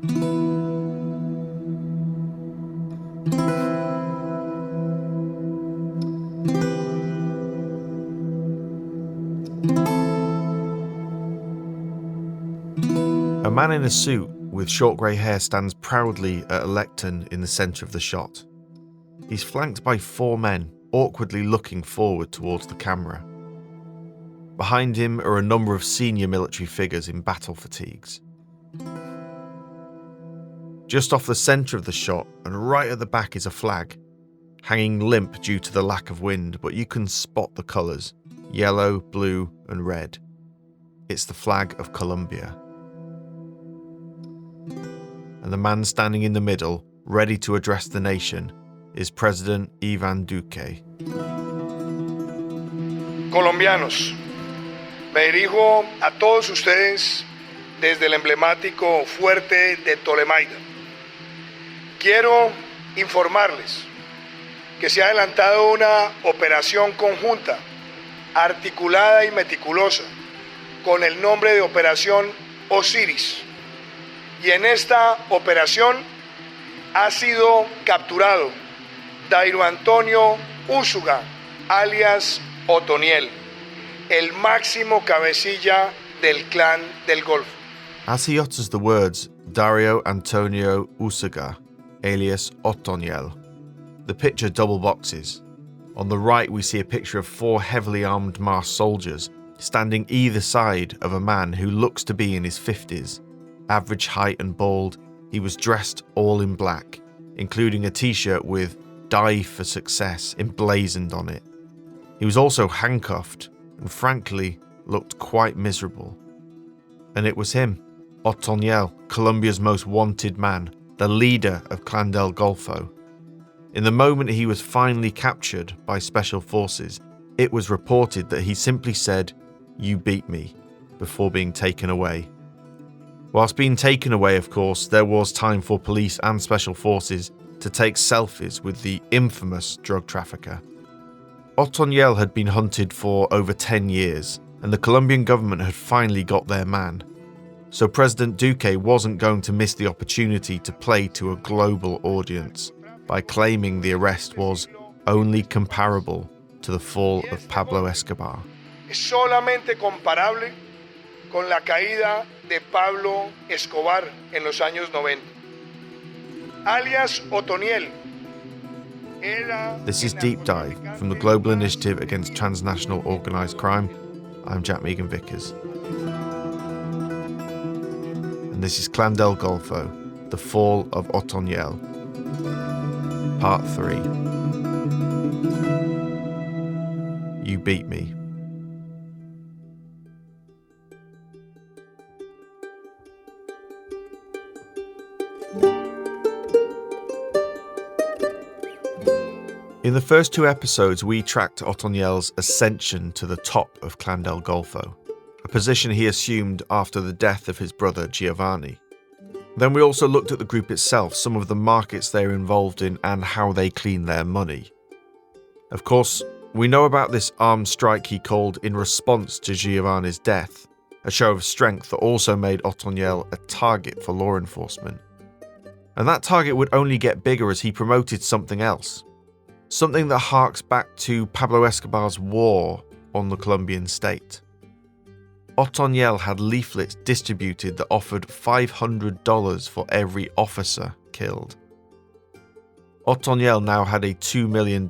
A man in a suit with short grey hair stands proudly at a lectern in the centre of the shot. He's flanked by 4 men, awkwardly looking forward towards the camera. Behind him are a number of senior military figures in battle fatigues. Just off the centre of the shot and right at the back is a flag, hanging limp due to the lack of wind, but you can spot the colours, yellow, blue and red. It's the flag of Colombia. And the man standing in the middle, ready to address the nation, is President Iván Duque. Colombianos, me dirijo a todos ustedes desde el emblemático fuerte de Tolemaida. Quiero informarles que se ha adelantado una operación conjunta, articulada y meticulosa, con el nombre de Operación Osiris. Y en esta operación ha sido capturado Dairo Antonio Úsuga, alias Otoniel, el máximo cabecilla del Clan del Golfo. As he utters the words Dario Antonio Úsuga, alias Otoniel, the picture double boxes. On the right we see a picture of 4 heavily armed masked soldiers standing either side of a man who looks to be in his 50s. Average height and bald, he was dressed all in black, including a t-shirt with "Die for Success" emblazoned on it. He was also handcuffed and frankly looked quite miserable. And it was him, Otoniel, Colombia's most wanted man, the leader of Clan del Golfo. In the moment he was finally captured by special forces, it was reported that he simply said, "You beat me," before being taken away. Whilst being taken away, of course, there was time for police and special forces to take selfies with the infamous drug trafficker. Otoniel had been hunted for over 10 years, and the Colombian government had finally got their man. So President Duque wasn't going to miss the opportunity to play to a global audience by claiming the arrest was only comparable to the fall of Pablo Escobar. Es solamente comparable con la caída de Pablo Escobar en los años 90. Alias Otoniel. This is Deep Dive from the Global Initiative Against Transnational Organised Crime. I'm Jack Megan-Vickers. And this is Clan del Golfo, The Fall of Otoniel, Part 3. You beat me. In the first 2 episodes, we tracked Otoniel's ascension to the top of Clan del Golfo, a position he assumed after the death of his brother Giovanni. Then we also looked at the group itself, some of the markets they're involved in and how they clean their money. Of course, we know about this armed strike he called in response to Giovanni's death, a show of strength that also made Otoniel a target for law enforcement. And that target would only get bigger as he promoted something else. Something that harks back to Pablo Escobar's war on the Colombian state. Otoniel had leaflets distributed that offered $500 for every officer killed. Otoniel now had a $2 million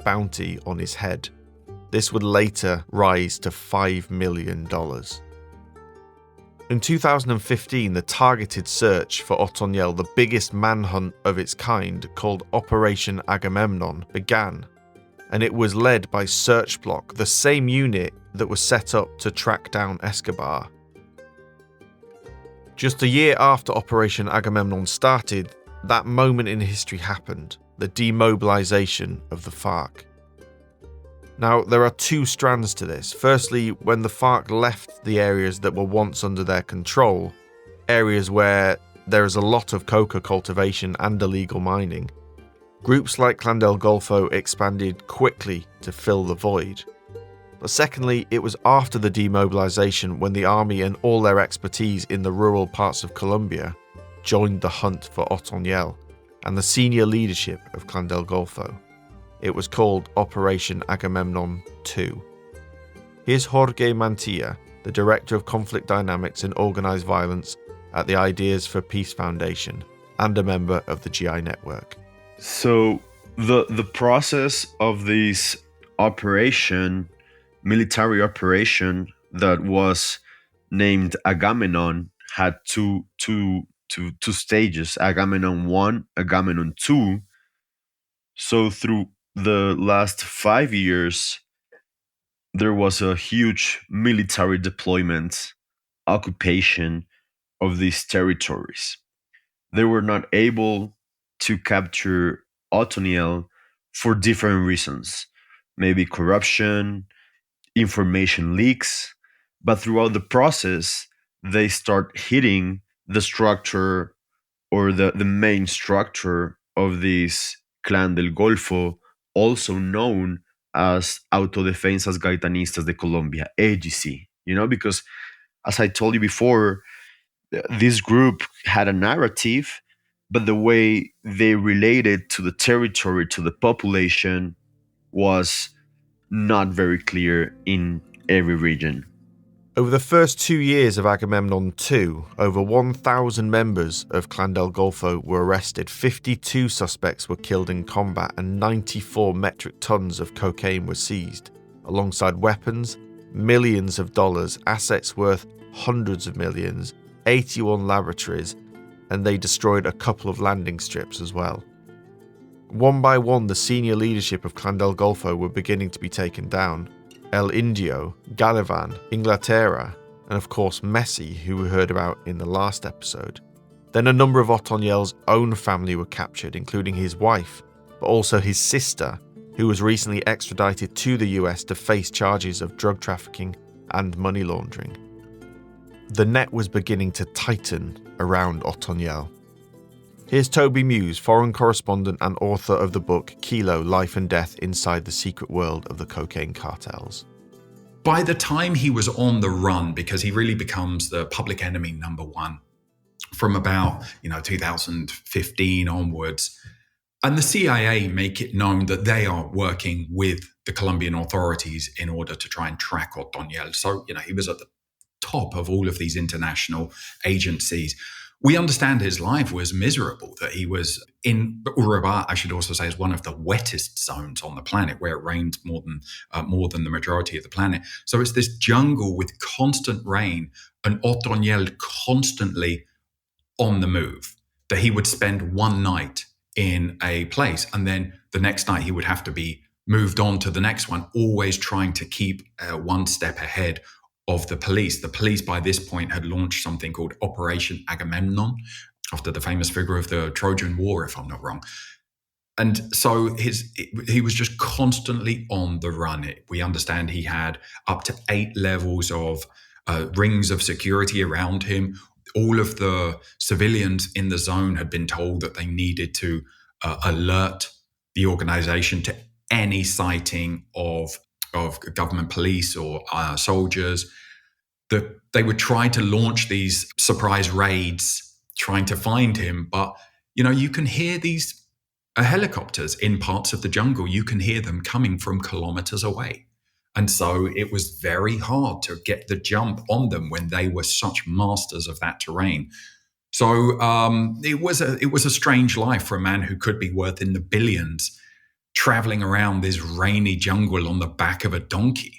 bounty on his head. This would later rise to $5 million. In 2015, the targeted search for Otoniel, the biggest manhunt of its kind, called Operation Agamemnon, began, and it was led by Search Bloc, the same unit that was set up to track down Escobar. Just a year after Operation Agamemnon started, that moment in history happened, the demobilization of the FARC. Now, there are 2 strands to this. Firstly, when the FARC left the areas that were once under their control, areas where there is a lot of coca cultivation and illegal mining, groups like Clan del Golfo expanded quickly to fill the void. But secondly, it was after the demobilization when the army and all their expertise in the rural parts of Colombia joined the hunt for Otoniel and the senior leadership of Clan del Golfo. It was called Operation Agamemnon II. Here's Jorge Mantilla, the Director of Conflict Dynamics and Organized Violence at the Ideas for Peace Foundation and a member of the GI network. So the process of this military operation that was named Agamemnon had two stages, Agamemnon 1, Agamemnon 2. So through the last 5 years, there was a huge military deployment, occupation of these territories. They were not able to capture Otoniel for different reasons, maybe corruption, information leaks, but throughout the process, they start hitting the structure or the main structure of this Clan del Golfo, also known as Autodefensas Gaitanistas de Colombia, AGC, because as I told you before, this group had a narrative, but the way they related to the territory, to the population, was not very clear in every region. Over the first 2 years of Agamemnon II, over 1,000 members of Clan del Golfo were arrested, 52 suspects were killed in combat, and 94 metric tons of cocaine were seized, alongside weapons, millions of dollars, assets worth hundreds of millions, 81 laboratories, and they destroyed a couple of landing strips as well. One by one, the senior leadership of Clan del Golfo were beginning to be taken down. El Indio, Galivan, Inglaterra, and of course Messi, who we heard about in the last episode. Then a number of Otoniel's own family were captured, including his wife, but also his sister, who was recently extradited to the US to face charges of drug trafficking and money laundering. The net was beginning to tighten around Otoniel. Here's Toby Muse, foreign correspondent and author of the book Kilo, Life and Death Inside the Secret World of the Cocaine Cartels. By the time he was on the run, because he really becomes the public enemy number one from about 2015 onwards, and the CIA make it known that they are working with the Colombian authorities in order to try and track Otoniel. So, he was at the top of all of these international agencies. We understand his life was miserable, that he was in Úraba, I should also say, is one of the wettest zones on the planet, where it rains more than the majority of the planet. So it's this jungle with constant rain, and Otoniel constantly on the move, that he would spend one night in a place, and then the next night he would have to be moved on to the next one, always trying to keep one step ahead of the police. The police by this point had launched something called Operation Agamemnon, after the famous figure of the Trojan War, if I'm not wrong. And so he was just constantly on the run. We understand he had up to 8 levels of rings of security around him. All of the civilians in the zone had been told that they needed to alert the organization to any sighting of government police or soldiers. That they would try to launch these surprise raids trying to find him. But, you can hear these helicopters in parts of the jungle. You can hear them coming from kilometers away. And so it was very hard to get the jump on them when they were such masters of that terrain. So it was a strange life for a man who could be worth in the billions, traveling around this rainy jungle on the back of a donkey.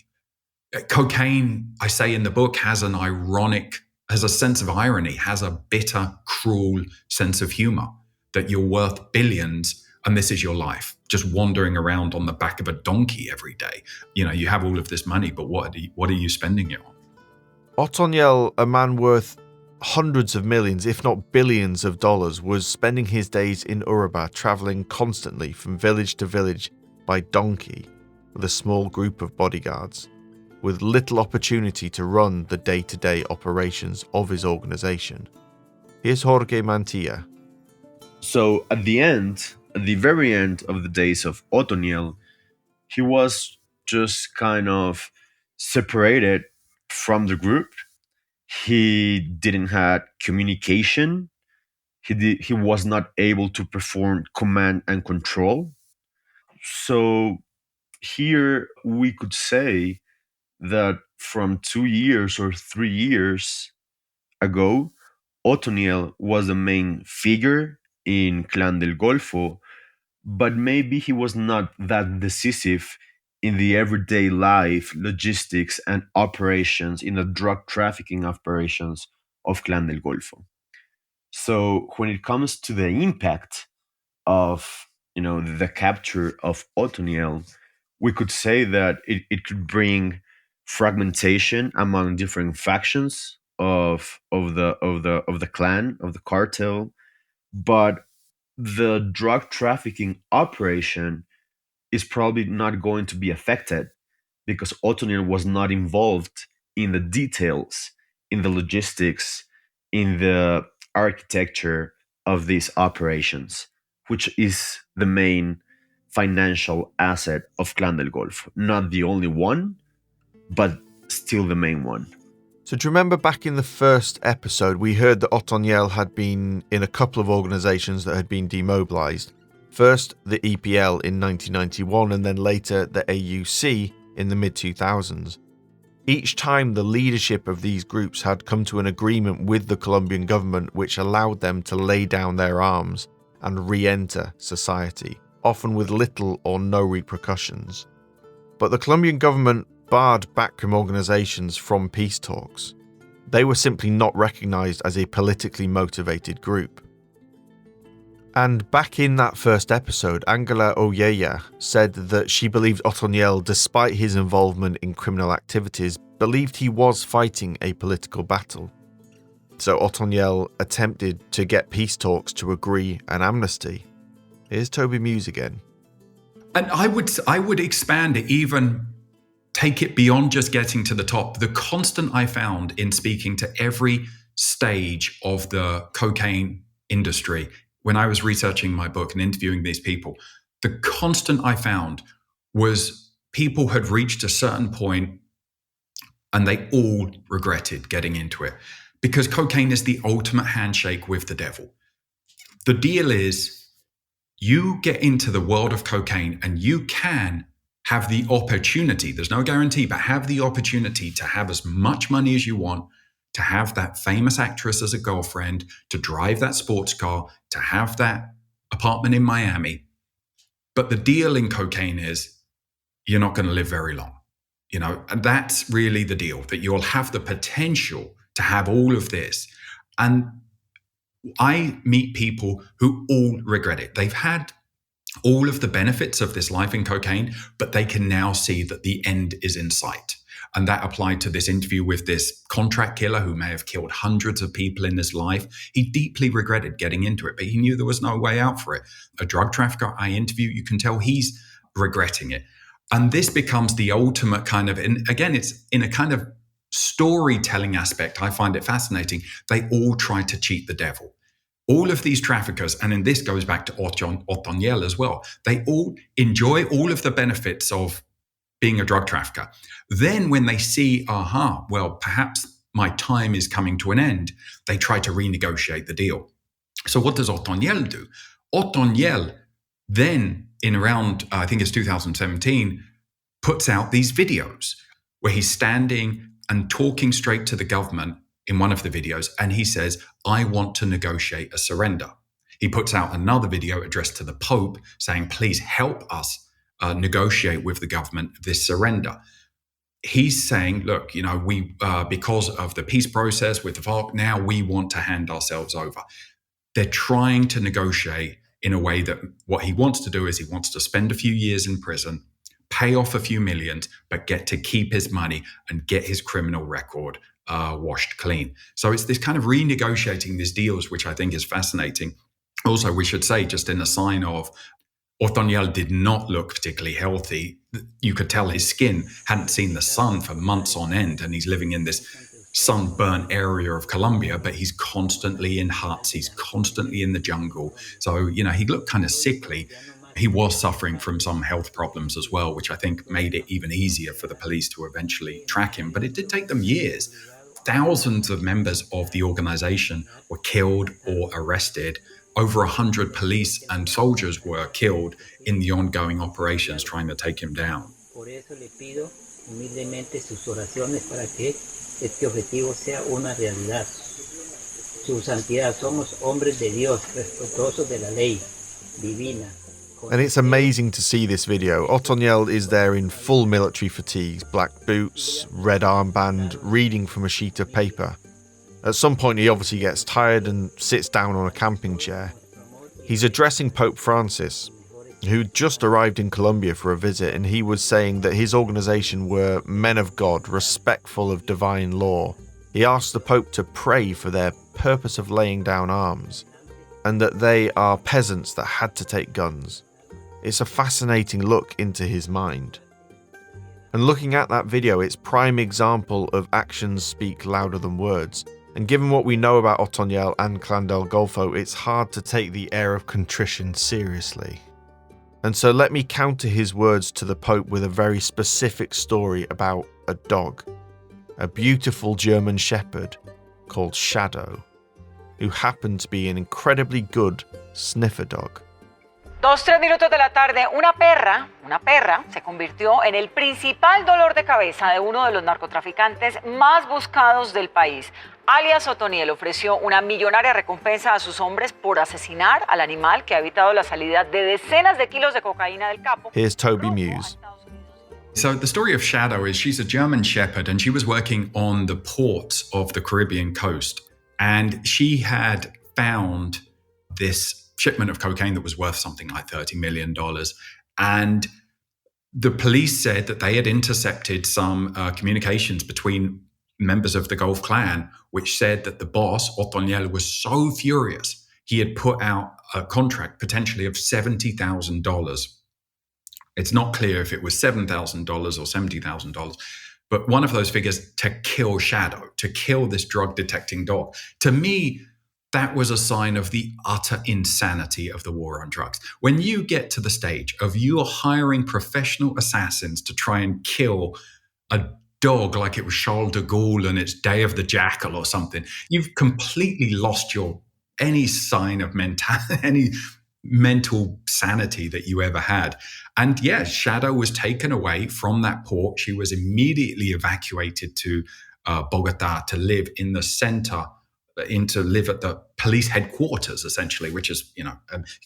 Cocaine, I say in the book, has a sense of irony, has a bitter, cruel sense of humor, that you're worth billions and this is your life, just wandering around on the back of a donkey every day. You have all of this money, but what are you spending it on? Otoniel, a man worth hundreds of millions, if not billions of dollars, was spending his days in Úraba, travelling constantly from village to village by donkey with a small group of bodyguards, with little opportunity to run the day-to-day operations of his organisation. Here's Jorge Mantilla. So at the very end of the days of Otoniel, he was just kind of separated from the group. He didn't have communication. he was not able to perform command and control. So here we could say that from 2 years or 3 years ago, Otoniel was the main figure in Clan del Golfo, but maybe he was not that decisive in the everyday life, logistics, and operations, in the drug trafficking operations of Clan del Golfo. So when it comes to the impact of the capture of Otoniel, we could say that it could bring fragmentation among different factions of the clan, of the cartel, but the drug trafficking operation is probably not going to be affected because Otoniel was not involved in the details, in the logistics, in the architecture of these operations, which is the main financial asset of Clan del Golfo. Not the only one, but still the main one. So do you remember back in the first episode, we heard that Otoniel had been in a couple of organisations that had been demobilised. First, the EPL in 1991 and then later the AUC in the mid-2000s. Each time the leadership of these groups had come to an agreement with the Colombian government which allowed them to lay down their arms and re-enter society, often with little or no repercussions. But the Colombian government barred backroom organisations from peace talks. They were simply not recognised as a politically motivated group. And back in that first episode, Angela Oyeya said that she believed Otoniel, despite his involvement in criminal activities, believed he was fighting a political battle. So Otoniel attempted to get peace talks to agree an amnesty. Here's Toby Muse again. And I would expand it, even take it beyond just getting to the top. The constant I found in speaking to every stage of the cocaine industry, when I was researching my book and interviewing these people, the constant I found was people had reached a certain point and they all regretted getting into it, because cocaine is the ultimate handshake with the devil. The deal is, you get into the world of cocaine and you can have the opportunity, there's no guarantee, but have the opportunity to have as much money as you want, to have that famous actress as a girlfriend, to drive that sports car, to have that apartment in Miami. But the deal in cocaine is you're not going to live very long, and that's really the deal, that you'll have the potential to have all of this. And I meet people who all regret it. They've had all of the benefits of this life in cocaine, but they can now see that the end is in sight. And that applied to this interview with this contract killer who may have killed hundreds of people in his life. He deeply regretted getting into it, but he knew there was no way out for it. A drug trafficker I interview, you can tell he's regretting it. And this becomes the ultimate kind of, and again, it's in a kind of storytelling aspect. I find it fascinating. They all try to cheat the devil. All of these traffickers, and then this goes back to Otoniel as well, they all enjoy all of the benefits of being a drug trafficker. Then when they see, well, perhaps my time is coming to an end, they try to renegotiate the deal. So what does Otoniel do? Otoniel then, in around, I think it's 2017, puts out these videos where he's standing and talking straight to the government in one of the videos, and he says, I want to negotiate a surrender. He puts out another video addressed to the Pope saying, please help us negotiate with the government this surrender. He's saying, look, we because of the peace process with the FARC, now we want to hand ourselves over. They're trying to negotiate in a way that what he wants to do is he wants to spend a few years in prison, pay off a few millions, but get to keep his money and get his criminal record washed clean. So it's this kind of renegotiating these deals, which I think is fascinating. Also, we should say, just in a sign of, Otoniel did not look particularly healthy. You could tell his skin hadn't seen the sun for months on end, and he's living in this sunburnt area of Colombia, but he's constantly in huts, he's constantly in the jungle. So, he looked kind of sickly. He was suffering from some health problems as well, which I think made it even easier for the police to eventually track him. But it did take them years. Thousands of members of the organization were killed or arrested. Over 100 police and soldiers were killed in the ongoing operations trying to take him down. Por eso le pido humildemente sus oraciones para que este objetivo sea una realidad. Su santidad, somos hombres de Dios, respetuosos de la ley divina. And it's amazing to see this video. Otoniel is there in full military fatigues, black boots, red armband, reading from a sheet of paper. At some point he obviously gets tired and sits down on a camping chair. He's addressing Pope Francis, who'd just arrived in Colombia for a visit, and he was saying that his organisation were men of God, respectful of divine law. He asked the Pope to pray for their purpose of laying down arms, and that they are peasants that had to take guns. It's a fascinating look into his mind. And looking at that video, it's prime example of actions speak louder than words. And given what we know about Otoniel and Clan del Golfo, it's hard to take the air of contrition seriously. And so let me counter his words to the Pope with a very specific story about a dog. A beautiful German Shepherd called Shadow, who happened to be an incredibly good sniffer dog. 2:03 minutos de la tarde, una perra se convirtió en el principal dolor de cabeza de uno de los narcotraficantes más buscados del país. Alias Otoniel ofreció una millonaria recompensa a sus hombres por asesinar al animal que ha evitado la salida de decenas de kilos de cocaína del capo. Here's Toby Muse. So the story of Shadow is she's a German Shepherd and she was working on the ports of the Caribbean coast. And she had found this shipment of cocaine that was worth something like $30 million. And the police said that they had intercepted some communications between members of the Gulf clan, which said that the boss, Otoniel, was so furious, he had put out a contract potentially of $70,000. It's not clear if it was $7,000 or $70,000, but one of those figures to kill Shadow, to kill this drug detecting dog. To me, that was a sign of the utter insanity of the war on drugs. When you get to the stage of you're hiring professional assassins to try and kill a dog like it was Charles de Gaulle and it's Day of the Jackal or something, you've completely lost any sign of any mental sanity that you ever had. And yes, Shadow was taken away from that port. She was immediately evacuated to Bogota to live in the center, to live at the police headquarters, essentially, which is, you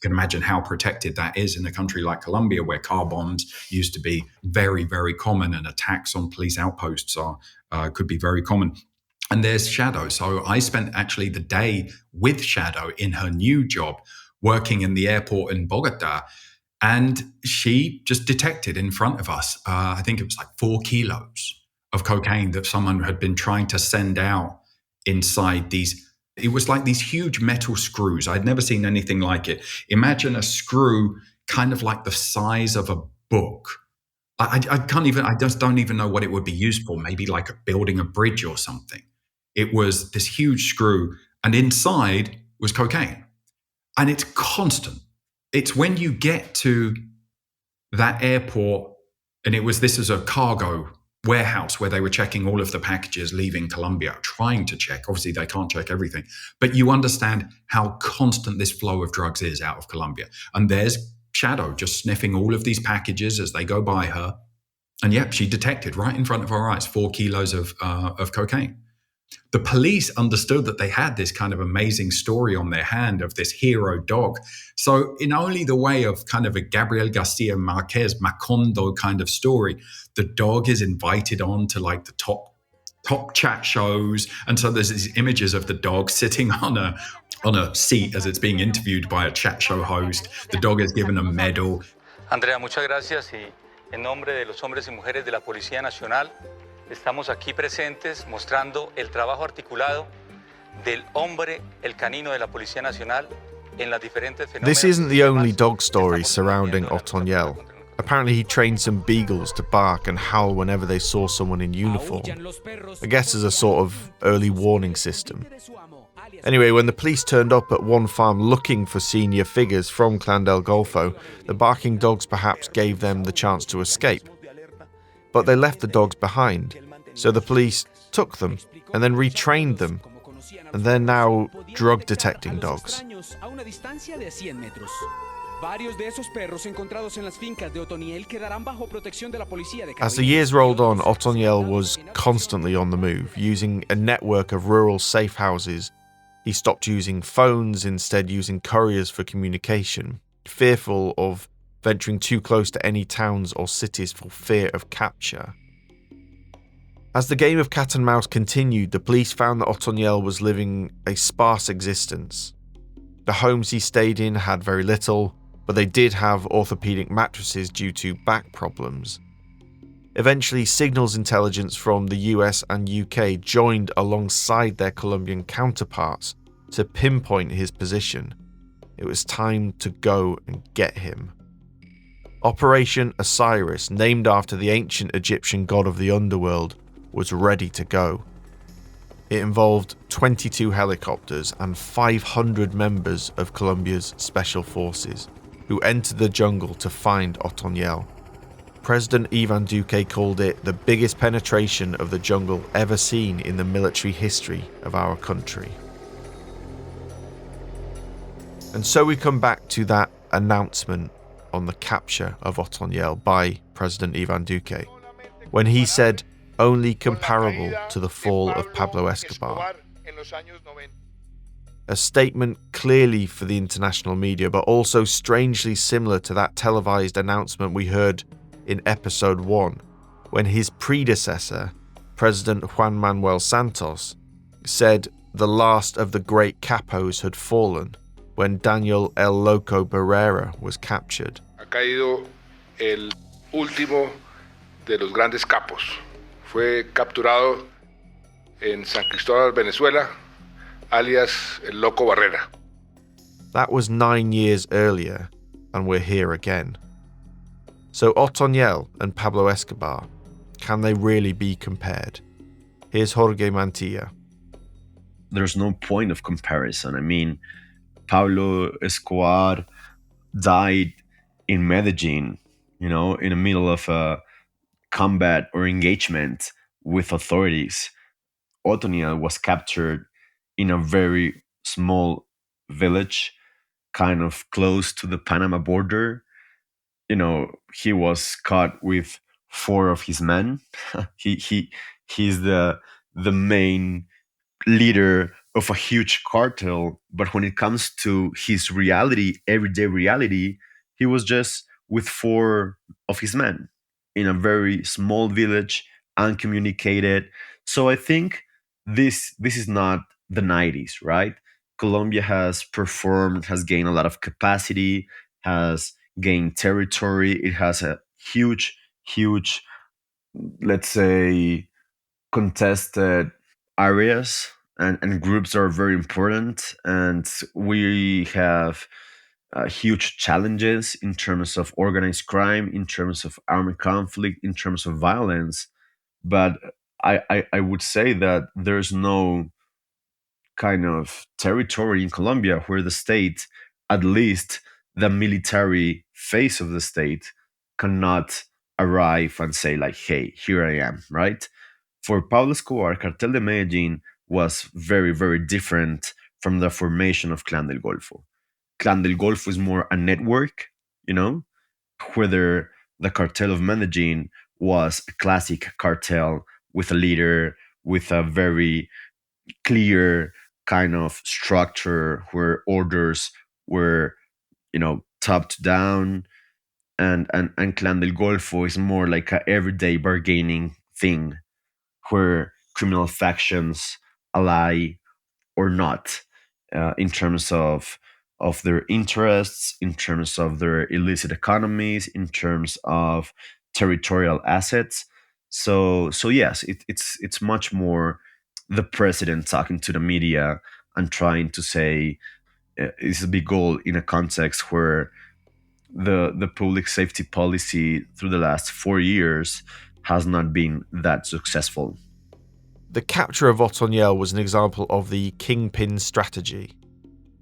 can imagine how protected that is in a country like Colombia, where car bombs used to be very, very common and attacks on police outposts could be very common. And there's Shadow. So I spent actually the day with Shadow in her new job, working in the airport in Bogota. And she just detected in front of us, I think it was like 4 kilos of cocaine that someone had been trying to send out inside it was like these huge metal screws. I'd never seen anything like it. Imagine a screw kind of like the size of a book. I just don't even know what it would be used for. Maybe like building a bridge or something. It was this huge screw, and inside was cocaine. And it's constant. It's when you get to that airport, and this is a cargo warehouse where they were checking all of the packages leaving Colombia, trying to check. Obviously, they can't check everything. But you understand how constant this flow of drugs is out of Colombia. And there's Shadow just sniffing all of these packages as they go by her. And yep, she detected right in front of her eyes 4 kilos of cocaine. The police understood that they had this kind of amazing story on their hand of this hero dog. So in only the way of kind of a Gabriel Garcia Marquez, Macondo kind of story, the dog is invited on to like the top chat shows. And so there's these images of the dog sitting on a seat as it's being interviewed by a chat show host. The dog is given a medal. Andrea, muchas gracias y en nombre de los hombres y mujeres de la Policía Nacional, estamos aquí presentes mostrando el trabajo articulado del hombre, el canino de la Policía Nacional en las diferentes fenómenos. This isn't the only dog story surrounding Otoniel. Apparently he trained some beagles to bark and howl whenever they saw someone in uniform. I guess as a sort of early warning system. Anyway, when the police turned up at one farm looking for senior figures from Clan del Golfo, the barking dogs perhaps gave them the chance to escape. But they left the dogs behind, so the police took them and then retrained them, and they're now drug detecting dogs. As the years rolled on, Otoniel was constantly on the move, using a network of rural safe houses. He stopped using phones, instead using couriers for communication, fearful of venturing too close to any towns or cities for fear of capture. As the game of cat and mouse continued, the police found that Otoniel was living a sparse existence. The homes he stayed in had very little, but they did have orthopedic mattresses due to back problems. Eventually, signals intelligence from the US and UK joined alongside their Colombian counterparts to pinpoint his position. It was time to go and get him. Operation Osiris, named after the ancient Egyptian god of the underworld, was ready to go. It involved 22 helicopters and 500 members of Colombia's special forces, who entered the jungle to find Otoniel. President Iván Duque called it the biggest penetration of the jungle ever seen in the military history of our country. And so we come back to that announcement on the capture of Otoniel by President Iván Duque, when he said, only comparable to the fall of Pablo Escobar. A statement clearly for the international media, but also strangely similar to that televised announcement we heard in episode 1, when his predecessor, President Juan Manuel Santos, said the last of the great capos had fallen when Daniel El Loco Barrera was captured. Ha caído el último de los grandes capos. Fue capturado en San Cristóbal, Venezuela, alias El Loco Barrera. That was 9 years earlier, and we're here again. So Otoniel and Pablo Escobar, can they really be compared? Here's Jorge Mantilla. There's no point of comparison. I mean, Pablo Escobar died in Medellin, in the middle of a combat or engagement with authorities. Otoniel was captured in a very small village, kind of close to the Panama border. He was caught with 4 of his men. He's the main leader of a huge cartel, but when it comes to his reality, everyday reality, he was just with 4 of his men in a very small village, uncommunicated. So I think this is not the 90s, right? Colombia has performed, has gained a lot of capacity, has gained territory. It has a huge, let's say, contested areas and groups are very important. And we have huge challenges in terms of organized crime, in terms of armed conflict, in terms of violence. But I would say that there's no kind of territory in Colombia where the state, at least the military face of the state, cannot arrive and say like, hey, here I am, right? For Pablo Escobar, Cartel de Medellin was very, very different from the formation of Clan del Golfo. Clan del Golfo is more a network, whether the Cartel of Medellin was a classic cartel with a leader, with a very clear kind of structure where orders were, top to down, and Clan del Golfo is more like a everyday bargaining thing where criminal factions ally or not in terms of their interests, in terms of their illicit economies, in terms of territorial assets. So yes, it's much more the president talking to the media and trying to say it's a big goal in a context where the public safety policy through the last 4 years has not been that successful. The capture of Otoniel was an example of the kingpin strategy,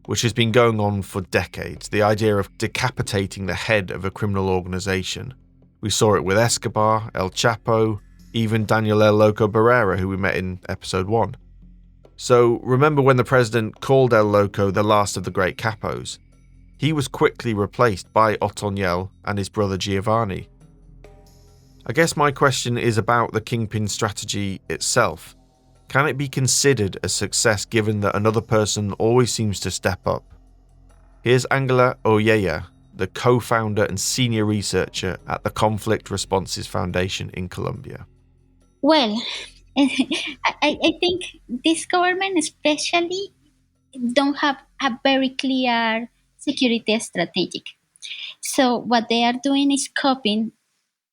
which has been going on for decades, the idea of decapitating the head of a criminal organization. We saw it with Escobar, El Chapo, even Daniel El Loco Barrera, who we met in episode 1. So remember when the president called El Loco the last of the great capos? He was quickly replaced by Otoniel and his brother Giovanni. I guess my question is about the Kingpin strategy itself. Can it be considered a success given that another person always seems to step up? Here's Angela Oyeya, the co-founder and senior researcher at the Conflict Responses Foundation in Colombia. Well, I think this government especially don't have a very clear security strategic. So what they are doing is copying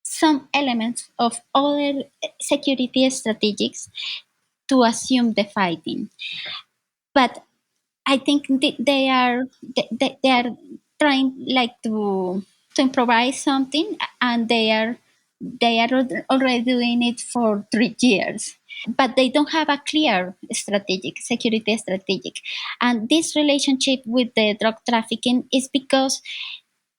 some elements of other security strategics to assume the fighting. But I think they are trying like to improvise something, and they are already doing it for 3 years. But they don't have a clear security strategic. And this relationship with the drug trafficking is because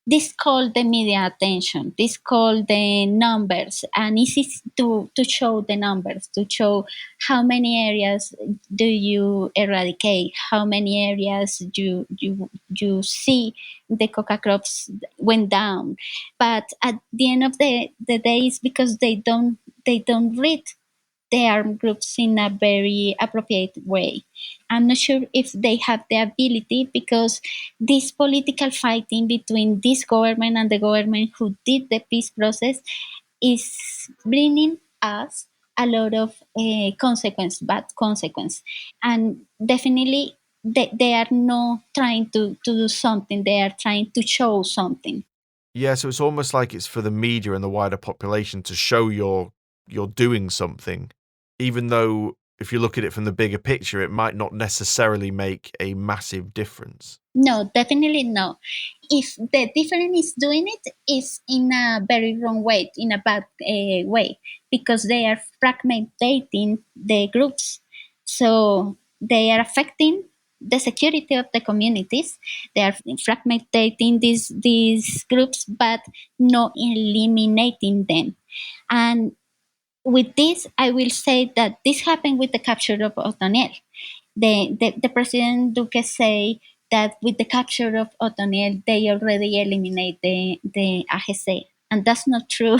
this called the media attention, this called the numbers, and it's easy to show the numbers, to show how many areas do you eradicate, how many areas you see the coca crops went down. But at the end of the day, it's because they don't read the armed groups in a very appropriate way. I'm not sure if they have the ability, because this political fighting between this government and the government who did the peace process is bringing us a lot of bad consequence. And definitely they are not trying to do something, they are trying to show something. Yeah, so it's almost like it's for the media and the wider population to show you're doing something, even though if you look at it from the bigger picture, it might not necessarily make a massive difference. No, definitely no. If the difference is doing it is in a very wrong way, in a bad way, because they are fragmenting the groups. So they are affecting the security of the communities. They are fragmenting these groups, but not eliminating them. And with this, I will say that this happened with the capture of Otoniel. The President Duque say that with the capture of Otoniel, they already eliminate the AGC. And that's not true.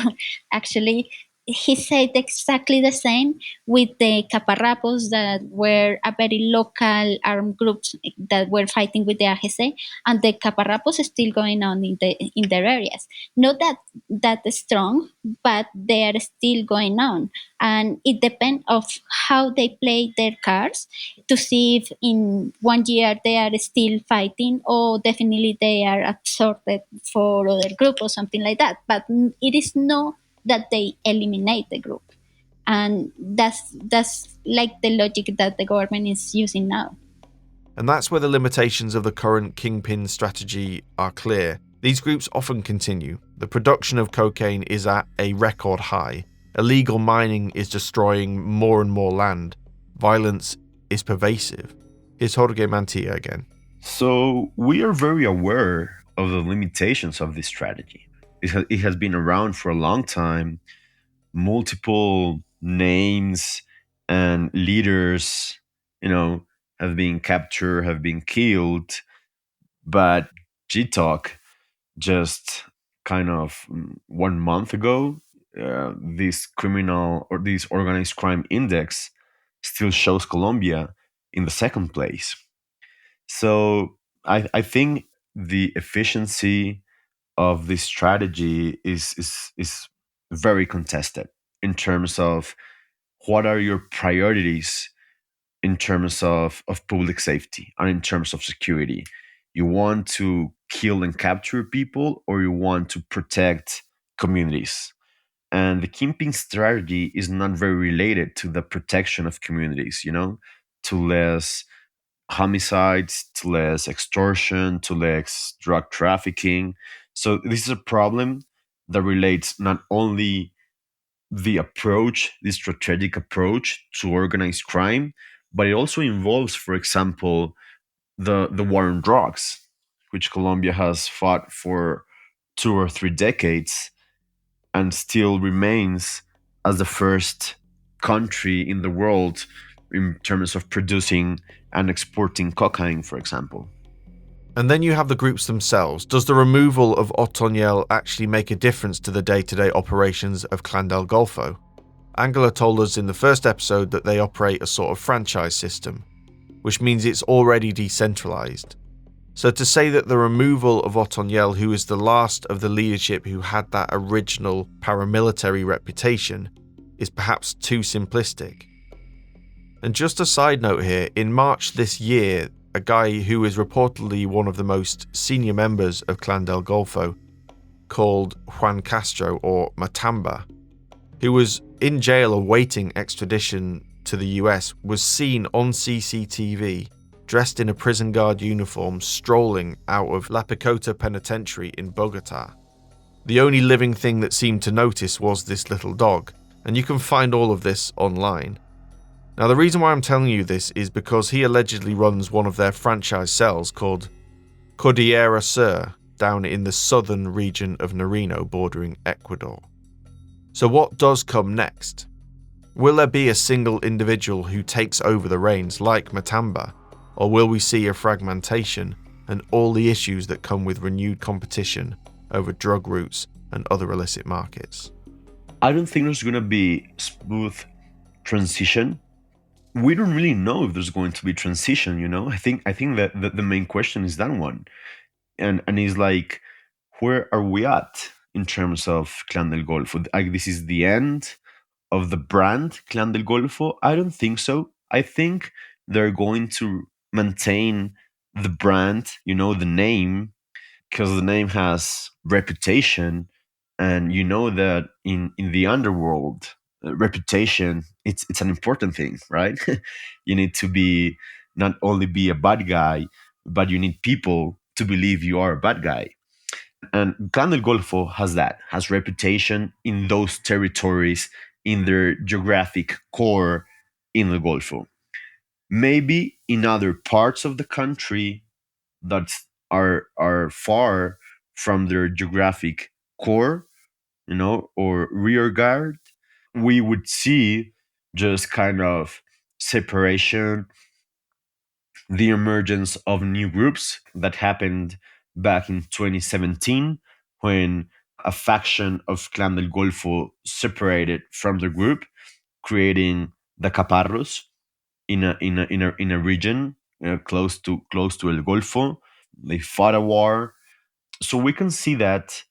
Actually, he said exactly the same with the Caparrapos, that were a very local armed groups that were fighting with the AGC, and the Caparrapos is still going on in their areas. Not that strong, but they are still going on, and it depends of how they play their cards to see if in 1 year they are still fighting, or definitely they are absorbed for other group or something like that. But it is not that they eliminate the group, and that's like the logic that the government is using now. And that's where the limitations of the current Kingpin strategy are clear. These groups often continue. The production of cocaine is at a record high. Illegal mining is destroying more and more land. Violence is pervasive. Here's Jorge Mantilla again. So we are very aware of the limitations of this strategy. It has been around for a long time. Multiple names and leaders, have been captured, have been killed. But GI-TOC just kind of 1 month ago, this organized crime index still shows Colombia in the second place. So I think the efficiency of this strategy is very contested in terms of what are your priorities in terms of public safety and in terms of security. You want to kill and capture people, or you want to protect communities? And the Kingpin strategy is not very related to the protection of communities, to less homicides, to less extortion, to less drug trafficking. So this is a problem that relates not only the strategic approach to organized crime, but it also involves, for example, the war on drugs, which Colombia has fought for 2 or 3 decades and still remains as the first country in the world in terms of producing and exporting cocaine, for example. And then you have the groups themselves. Does the removal of Otoniel actually make a difference to the day-to-day operations of Clan del Golfo? Angela told us in the first episode that they operate a sort of franchise system, which means it's already decentralized. So to say that the removal of Otoniel, who is the last of the leadership who had that original paramilitary reputation, is perhaps too simplistic. And just a side note here, in March this year, a guy who is reportedly one of the most senior members of Clan del Golfo, called Juan Castro or Matamba, who was in jail awaiting extradition to the US, was seen on CCTV dressed in a prison guard uniform strolling out of La Picota Penitentiary in Bogota. The only living thing that seemed to notice was this little dog, and you can find all of this online. Now, the reason why I'm telling you this is because he allegedly runs one of their franchise cells called Cordillera Sur down in the southern region of Nariño bordering Ecuador. So what does come next? Will there be a single individual who takes over the reins like Matamba, or will we see a fragmentation and all the issues that come with renewed competition over drug routes and other illicit markets? I don't think there's going to be smooth transition. We don't really know if there's going to be transition, you know? I think that the main question is that one. And it's like, where are we at in terms of Clan del Golfo? Like, this is the end of the brand Clan del Golfo? I don't think so. I think they're going to maintain the brand, you know, the name, because the name has reputation. And you know that in the underworld, reputation, it's an important thing, right? You need to be not only be a bad guy, but you need people to believe you are a bad guy. And Clan del Golfo has reputation in those territories, in their geographic core in the Golfo. Maybe in other parts of the country that are far from their geographic core, you know, or rear guard, we would see just kind of separation, the emergence of new groups that happened back in 2017 when a faction of Clan del Golfo separated from the group, creating the Caparros in a region close to El Golfo. They fought a war. So we can see that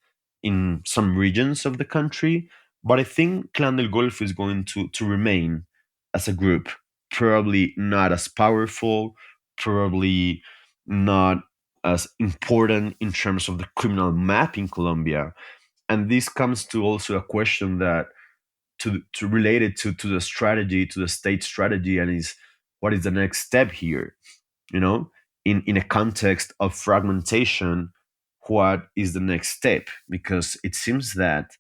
in some regions of the country, but I think Clan del Golfo is going to remain as a group, probably not as powerful, probably not as important in terms of the criminal map in Colombia. And this comes to also a question that to relate it to the strategy, to the state strategy, and is what is the next step here? You know, in a context of fragmentation, what is the next step? Because it seems that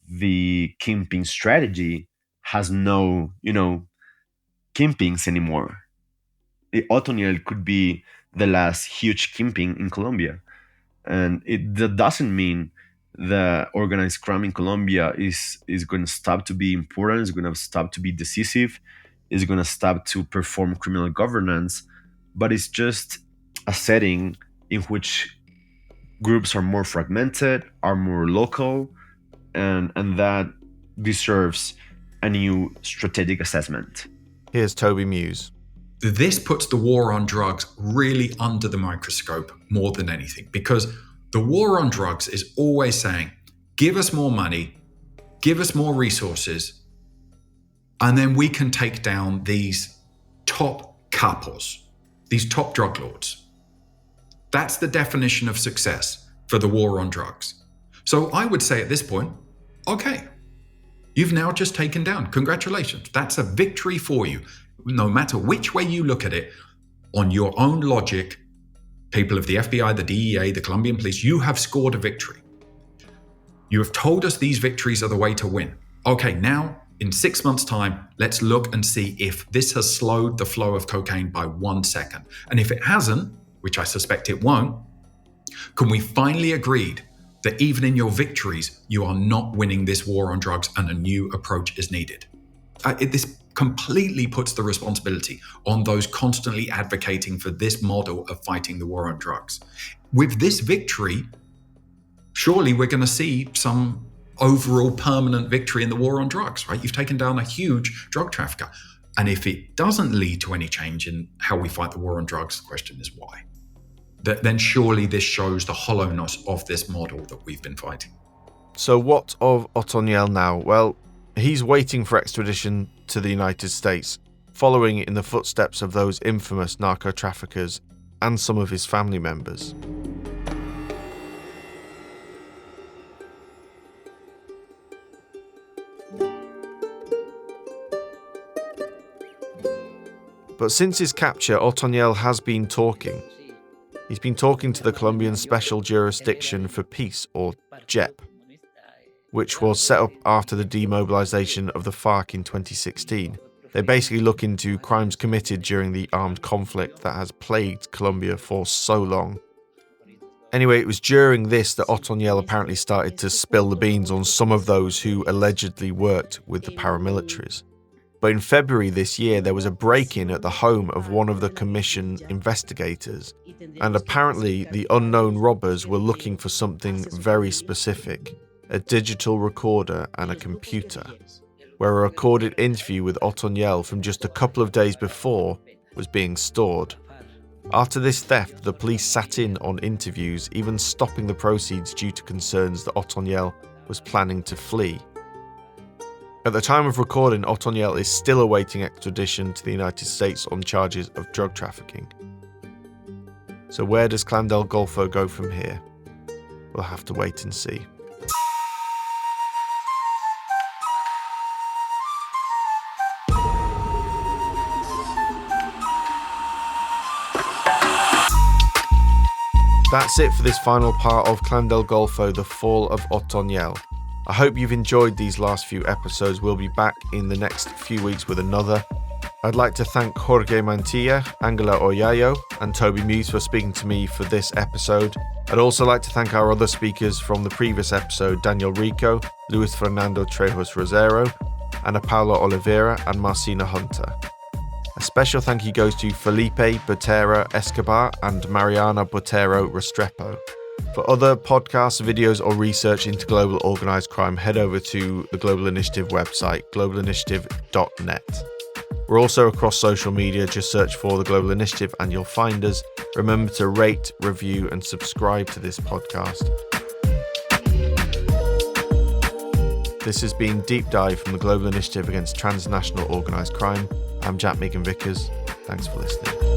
the kingpin strategy has no, you know, kingpins anymore. Otoniel could be the last huge kingpin in Colombia. And that doesn't mean the organized crime in Colombia is going to stop to be important, is going to stop to be decisive, is going to stop to perform criminal governance, but it's just a setting in which groups are more fragmented, are more local, and that deserves a new strategic assessment. Here's Toby Muse. This puts the war on drugs really under the microscope more than anything, because the war on drugs is always saying, give us more money, give us more resources, and then we can take down these top capos, these top drug lords. That's the definition of success for the war on drugs. So I would say at this point, okay, you've now just taken down. Congratulations. That's a victory for you. No matter which way you look at it, on your own logic, people of the FBI, the DEA, the Colombian police, you have scored a victory. You have told us these victories are the way to win. Okay, now in 6 months' time, let's look and see if this has slowed the flow of cocaine by 1 second. And if it hasn't, which I suspect it won't, can we finally agree that even in your victories, you are not winning this war on drugs and a new approach is needed. This completely puts the responsibility on those constantly advocating for this model of fighting the war on drugs. With this victory, surely we're going to see some overall permanent victory in the war on drugs, right? You've taken down a huge drug trafficker. And if it doesn't lead to any change in how we fight the war on drugs, the question is why? Then surely this shows the hollowness of this model that we've been fighting. So what of Otoniel now? Well, he's waiting for extradition to the United States, following in the footsteps of those infamous narco-traffickers and some of his family members. But since his capture, Otoniel has been talking. He's been talking to the Colombian Special Jurisdiction for Peace, or JEP, which was set up after the demobilization of the FARC in 2016. They basically look into crimes committed during the armed conflict that has plagued Colombia for so long. Anyway, it was during this that Otoniel apparently started to spill the beans on some of those who allegedly worked with the paramilitaries. But in February this year, there was a break-in at the home of one of the commission investigators, and apparently the unknown robbers were looking for something very specific: a digital recorder and a computer, where a recorded interview with Otoniel from just a couple of days before was being stored. After this theft, the police sat in on interviews, even stopping the proceeds due to concerns that Otoniel was planning to flee. At the time of recording, Otoniel is still awaiting extradition to the United States on charges of drug trafficking. So where does Clan del Golfo go from here? We'll have to wait and see. That's it for this final part of Clan del Golfo, The Fall of Otoniel. I hope you've enjoyed these last few episodes. We'll be back in the next few weeks with another. I'd like to thank Jorge Mantilla, Angela Oyayo, and Toby Muse for speaking to me for this episode. I'd also like to thank our other speakers from the previous episode, Daniel Rico, Luis Fernando Trejos Rosero, Ana Paula Oliveira, and Marcina Hunter. A special thank you goes to Felipe Botero Escobar and Mariana Botero Restrepo. For other podcasts, videos, or research into global organised crime, head over to the Global Initiative website, globalinitiative.net. We're also across social media. Just search for the Global Initiative and you'll find us. Remember to rate, review, and subscribe to this podcast. This has been Deep Dive from the Global Initiative Against Transnational Organised Crime. I'm Jack Megan Vickers. Thanks for listening.